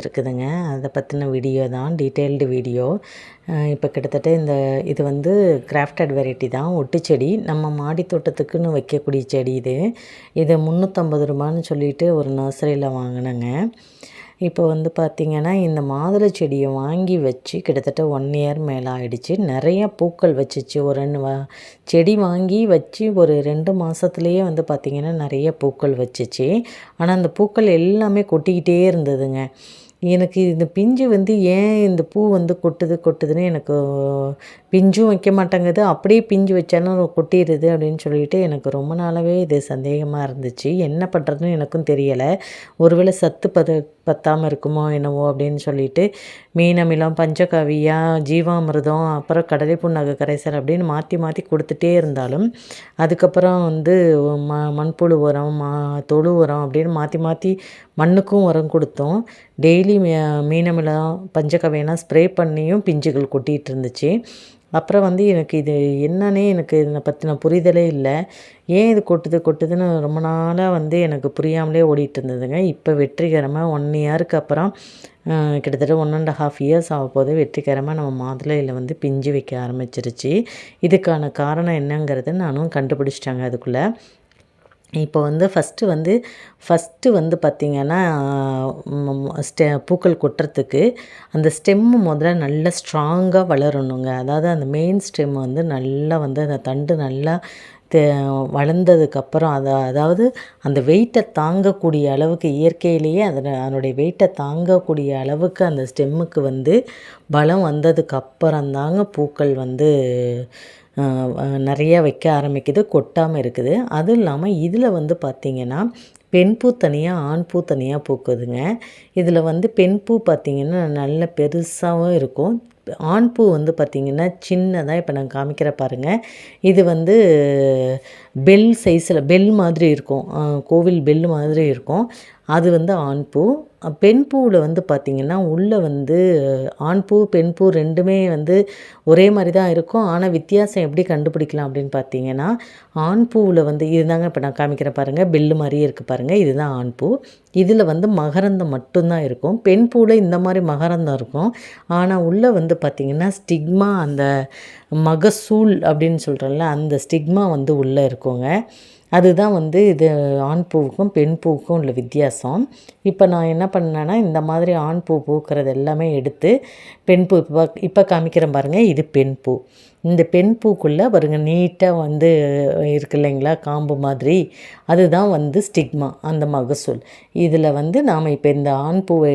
இருக்குதுங்க. அதை பற்றின வீடியோ தான், டீட்டெயில்டு வீடியோ. இப்போ கிட்டத்தட்ட இது வந்து கிராஃப்டட் வெரைட்டி தான், ஒட்டு செடி. நம்ம மாடி தோட்டத்துக்குன்னு வைக்கக்கூடிய செடி இது. இது ரூ. 350ன்னு சொல்லிட்டு ஒரு நர்சரியில் வாங்கினேங்க. இப்போ வந்து பார்த்திங்கன்னா, இந்த மாதுளை செடியை வாங்கி வச்சு கிட்டத்தட்ட 1 இயர் மேலே ஆகிடுச்சு. நிறைய பூக்கள் வச்சிச்சு. ஒரு 2 செடி வாங்கி வச்சு ஒரு 2 மாதத்துலேயே வந்து பார்த்திங்கன்னா நிறைய பூக்கள் வச்சிச்சு. ஆனால் அந்த பூக்கள் எல்லாமே கொட்டிக்கிட்டே இருந்ததுங்க. எனக்கு இந்த பிஞ்சு வந்து ஏன் இந்த பூ வந்து கொட்டுதுன்னு எனக்கு பிஞ்சும் வைக்க மாட்டேங்குது, அப்படியே பிஞ்சு வச்சாலும் கொட்டிடுது அப்படின்னு சொல்லிட்டு எனக்கு ரொம்ப நாளாகவே இது சந்தேகமாக இருந்துச்சு. என்ன பண்ணுறதுன்னு எனக்கும் தெரியலை. ஒருவேளை சத்து பத்தாமல் இருக்குமோ என்னவோ அப்படின்னு சொல்லிட்டு மீனமிலம், பஞ்சகாவியா, ஜீவாமிர்தம், அப்புறம் கடலை புண்ணாக்கு கரைசல் அப்படின்னு மாற்றி மாற்றி கொடுத்துட்டே இருந்தாலும், அதுக்கப்புறம் வந்து மண்புழு உரம், தொழு உரம் அப்படின்னு மாற்றி மாற்றி மண்ணுக்கும் உரம் கொடுத்தோம். டெய்லி மீனமிலம், பஞ்சகாவியெல்லாம் ஸ்ப்ரே பண்ணியும் பிஞ்சுகள் கொட்டிகிட்டு இருந்துச்சு. அப்புறம் வந்து எனக்கு இது என்னன்னே எனக்கு இதை பற்றின புரிதலே இல்லை. ஏன் இது கொட்டுதுன்னு ரொம்ப நாளாக வந்து எனக்கு புரியாமலே ஓடிட்டு இருந்ததுங்க. இப்போ வெற்றிகரமாக 1 இயருக்கு அப்புறம் கிட்டத்தட்ட 1.5 இயர்ஸ் ஆகப்போது வெற்றிகரமாக நம்ம மாதுளையில் வந்து பிஞ்சு வைக்க ஆரம்பிச்சிருச்சு. இதுக்கான காரணம் என்னங்கிறத நானும் கண்டுபிடிச்சிட்டாங்க அதுக்குள்ளே. இப்போ வந்து ஃபஸ்ட்டு வந்து பார்த்திங்கன்னா, பூக்கள் கொட்டுறதுக்கு அந்த ஸ்டெம்மு முதல்ல நல்லா ஸ்ட்ராங்காக வளரணுங்க. அதாவது அந்த மெயின் ஸ்டெம் வந்து நல்லா வந்து அந்த தண்டு நல்லா வளர்ந்ததுக்கப்புறம் அதாவது அந்த வெயிட்டை தாங்கக்கூடிய அளவுக்கு இயற்கையிலேயே அதனுடைய வெயிட்டை தாங்கக்கூடிய அளவுக்கு அந்த ஸ்டெம்முக்கு வந்து பலம் வந்ததுக்கப்புறம் தாங்க பூக்கள் வந்து நிறைய வைக்க ஆரம்பிக்குது, கொட்டாமல் இருக்குது. அதுவும் இல்லாமல் இதில் வந்து பார்த்திங்கன்னா பெண் பூ தனியாக, ஆண் பூ தனியாக பூக்குதுங்க. இதில் வந்து பெண் பூ பார்த்திங்கன்னா நல்ல பெருசாகவும் இருக்கும். ஆண் பூ வந்து பார்த்திங்கன்னா சின்னதாக, இப்போ நான் காமிக்கிற பாருங்கள். இது வந்து பெல் சைஸில் பெல் மாதிரி இருக்கும், கோவில் பெல் மாதிரி இருக்கும். அது வந்து ஆண் பூ. பெண் பூவில் வந்து பார்த்திங்கன்னா உள்ளே வந்து ஆண் பூ, பெண் பூ 2மே வந்து ஒரே மாதிரி தான் இருக்கும். ஆனால் வித்தியாசம் எப்படி கண்டுபிடிக்கலாம் அப்படின்னு பார்த்திங்கன்னா, ஆண் பூவில் வந்து இதுதாங்க இப்போ நான் காமிக்கிற பாருங்கள், பெல்லு மாதிரியே இருக்குது பாருங்கள். இதுதான் ஆண் பூ. இதில் வந்து மகரந்தம் மட்டும்தான் இருக்கும். பெண் பூவில் இந்த மாதிரி மகரந்தம் இருக்கும். ஆனால் உள்ளே வந்து பார்த்திங்கன்னா ஸ்டிக்மா, அந்த மகசூல் அப்படின்னு சொல்கிறோம்ல, அந்த ஸ்டிக்மா வந்து உள்ளே இருக்குங்க. அதுதான் வந்து இது ஆண் பூவுக்கும் பெண் பூவுக்கும் உள்ள வித்தியாசம். இப்போ நான் என்ன பண்ணேன்னா, இந்த மாதிரி ஆண் பூ பூக்கிறது எல்லாமே எடுத்து பெண் பூ இப்போ காமிக்கிறேன் பாருங்கள். இது பெண் பூ. இந்த பெண் பூக்குள்ளே பாருங்கள் நீட்டாக வந்து இருக்கு இல்லைங்களா, காம்பு மாதிரி. அதுதான் வந்து ஸ்டிக்மா, அந்த மகசூல். இதில் வந்து நாம் இப்போ இந்த ஆண் பூவை